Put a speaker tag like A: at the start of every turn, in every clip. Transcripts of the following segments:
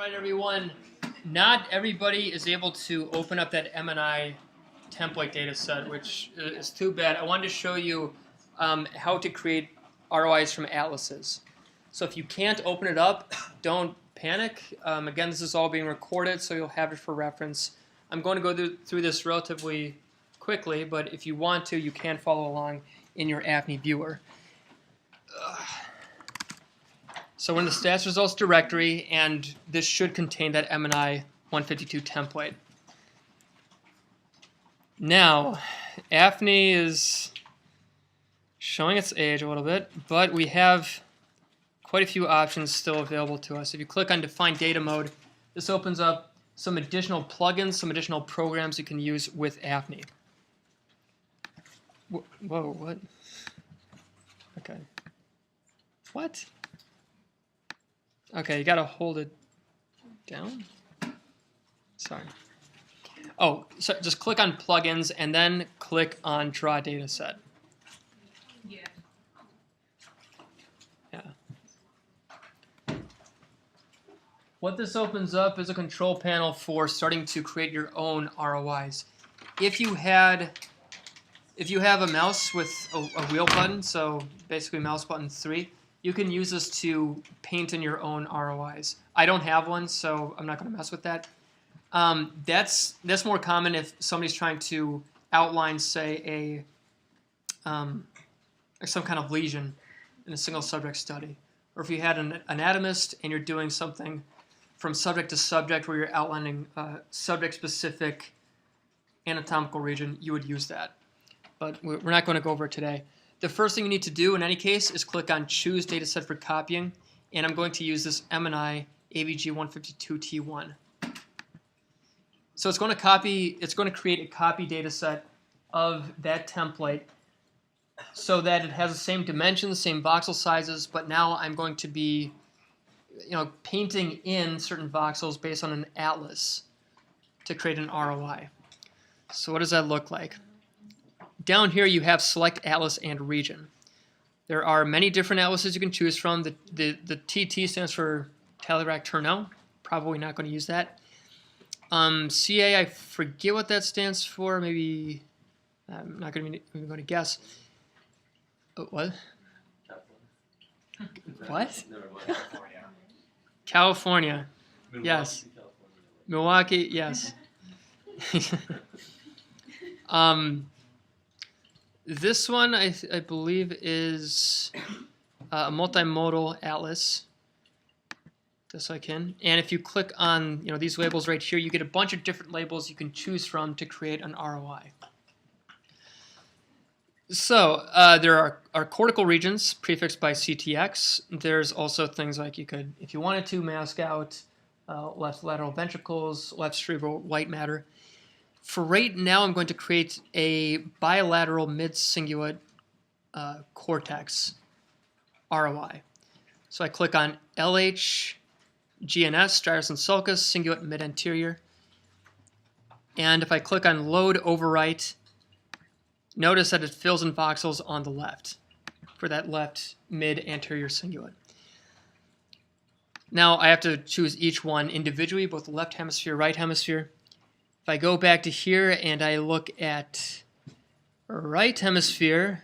A: right, everyone. Not everybody is able to open up that MNI template data set, which is too bad. I wanted to show you how to create ROIs from atlases. So if you can't open it up, don't panic. Again, this is all being recorded, so you'll have it for reference. I'm going to go through this relatively quickly, but if you want to, you can follow along in your AFNI viewer. So we're in the stats results directory, and this should contain that MNI 152 template. Now, AFNI is showing its age a little bit, but we have quite a few options still available to us. If you click on Define Data Mode, this opens up some additional plugins, some additional programs you can use with AFNI. Whoa, what? Okay. What? Okay, you gotta hold it down. Sorry. Oh, so just click on plugins and then click on draw data set. Yeah. What this opens up is a control panel for starting to create your own ROIs. If you have a mouse with a wheel button, so basically mouse button 3, you can use this to paint in your own ROIs. I don't have one, so I'm not going to mess with that. That's more common if somebody's trying to outline, say, some kind of lesion in a single subject study. Or if you had an anatomist and you're doing something from subject to subject where you're outlining a subject-specific anatomical region, you would use that. But we're not going to go over it today. The first thing you need to do in any case is click on Choose Dataset for Copying, and I'm going to use this MNI AVG152T1. So it's going to create a copy dataset of that template so that it has the same dimensions, same voxel sizes, but now I'm going to be painting in certain voxels based on an atlas to create an ROI. So what does that look like? Down here you have Select Atlas and Region. There are many different atlases you can choose from. The TT stands for Talleyrand-Tourneau. Probably not going to use that. CA, I forget what that stands for. Maybe I'm not going to guess. Oh, what? What? California. Milwaukee, yes. California. Milwaukee, yes. This one, I believe, is a multimodal atlas, just like in. And if you click on these labels right here, you get a bunch of different labels you can choose from to create an ROI. So there are cortical regions prefixed by CTX. There's also things like you could, if you wanted to, mask out left lateral ventricles, left cerebral white matter. For right now, I'm going to create a bilateral mid-cingulate cortex ROI. So I click on LH, GNS, gyrus and sulcus, cingulate mid-anterior. And if I click on Load Overwrite, notice that it fills in voxels on the left for that left mid-anterior cingulate. Now I have to choose each one individually, both the left hemisphere, right hemisphere. If I go back to here and I look at right hemisphere,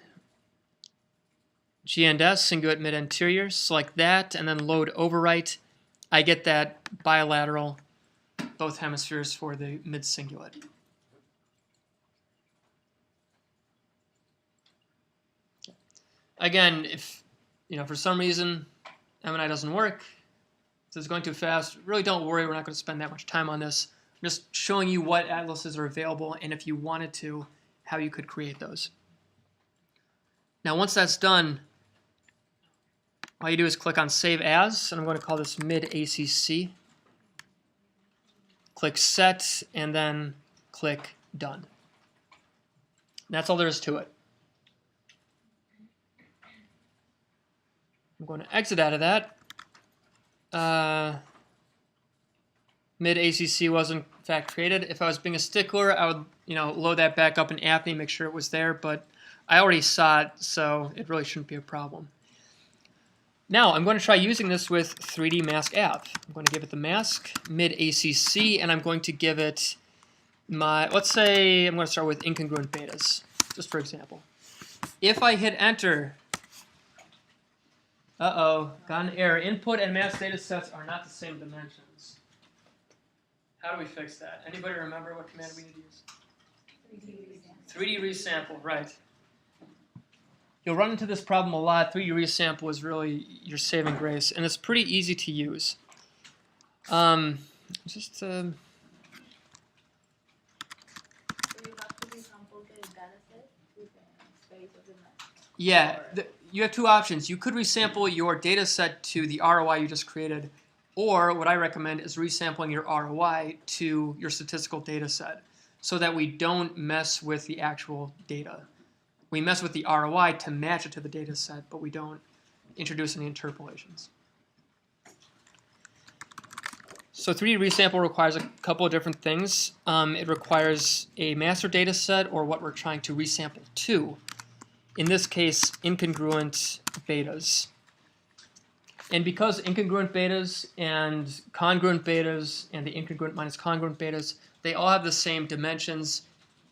A: G and S, cingulate mid-anterior, select that, and then load overwrite, I get that bilateral, both hemispheres for the mid-cingulate. Again, if for some reason MNI doesn't work, if it's going too fast, really don't worry, we're not going to spend that much time on this. I'm just showing you what atlases are available, and if you wanted to, how you could create those. Now, once that's done, all you do is click on Save As, and I'm going to call this Mid-ACC. Click Set, and then click Done. And that's all there is to it. I'm going to exit out of that. Mid-ACC was in fact created. If I was being a stickler, I would load that back up in AFNI, make sure it was there, but I already saw it, so it really shouldn't be a problem. Now I'm going to try using this with 3D mask app. I'm going to give it the mask mid ACC, and I'm going to give it my, let's say I'm going to start with incongruent betas, just for example. If I hit enter, got an error. Input and mask data sets are not the same dimensions. How do we fix that? Anybody remember what command we need to use? 3D resample, right. You'll run into this problem a lot. 3D resample is really your saving grace, and it's pretty easy to use. Just yeah, you have two options. You could resample your data set to the ROI you just created, or what I recommend is resampling your ROI to your statistical data set so that we don't mess with the actual data. We mess with the ROI to match it to the data set, but we don't introduce any interpolations. So 3D resample requires a couple of different things. It requires a master data set or what we're trying to resample to. In this case, incongruent betas. And because incongruent betas and congruent betas and the incongruent minus congruent betas, they all have the same dimensions.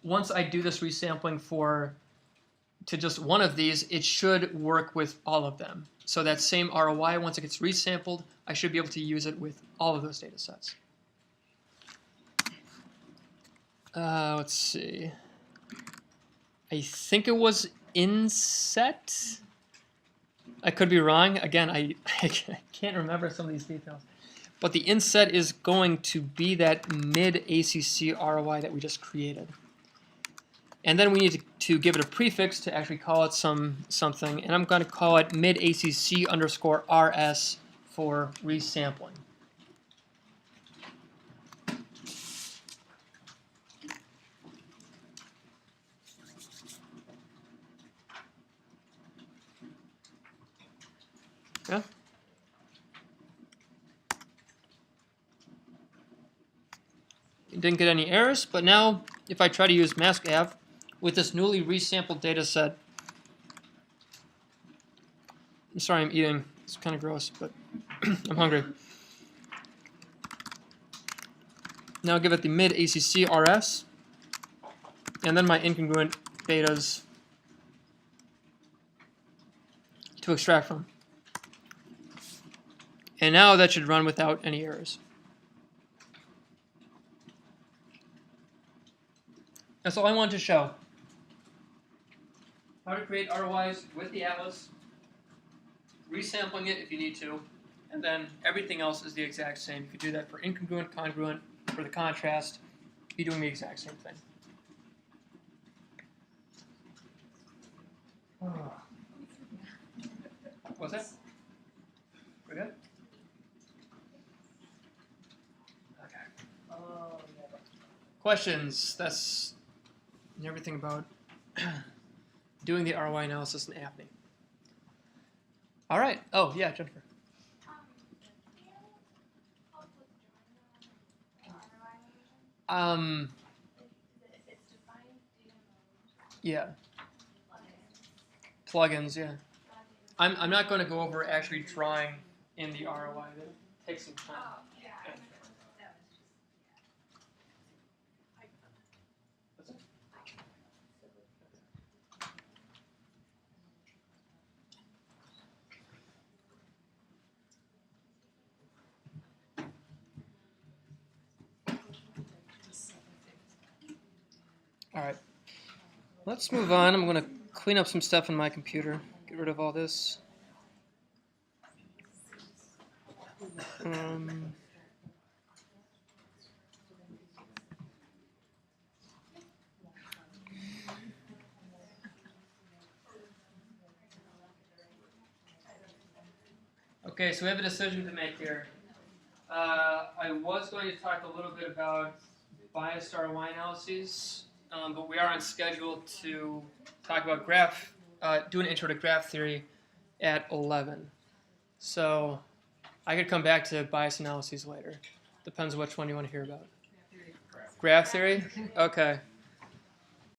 A: Once I do this resampling to just one of these, it should work with all of them. So that same ROI, once it gets resampled, I should be able to use it with all of those data sets. Let's see. I think it was inset. I could be wrong. Again, I can't remember some of these details. But the inset is going to be that mid-ACC ROI that we just created. And then we need to give it a prefix to actually call it something. And I'm going to call it mid-ACC underscore RS for resampling. Yeah. Didn't get any errors, but now if I try to use mask av with this newly resampled data set, I'm sorry I'm eating, it's kind of gross, but I'm hungry. Now give it the mid ACC RS, and then my incongruent betas to extract from. And now that should run without any errors. That's all I wanted to show. How to create ROIs with the atlas, resampling it if you need to, and then everything else is the exact same. You could do that for incongruent, congruent, for the contrast, be doing the exact same thing. What's that? We're good? Okay. Questions? That's everything about doing the ROI analysis in AFNI. All right. Oh, yeah, Jennifer. Yeah. Plugins, yeah. I'm not going to go over actually drawing in the ROI. That takes some time. All right, let's move on. I'm going to clean up some stuff on my computer. Get rid of all this. Okay, so we have a decision to make here. I was going to talk a little bit about biased ROI analyses, but we are on schedule to talk about do an intro to graph theory at 11. So I could come back to bias analyses later. Depends which one you want to hear about. Graph theory? Okay.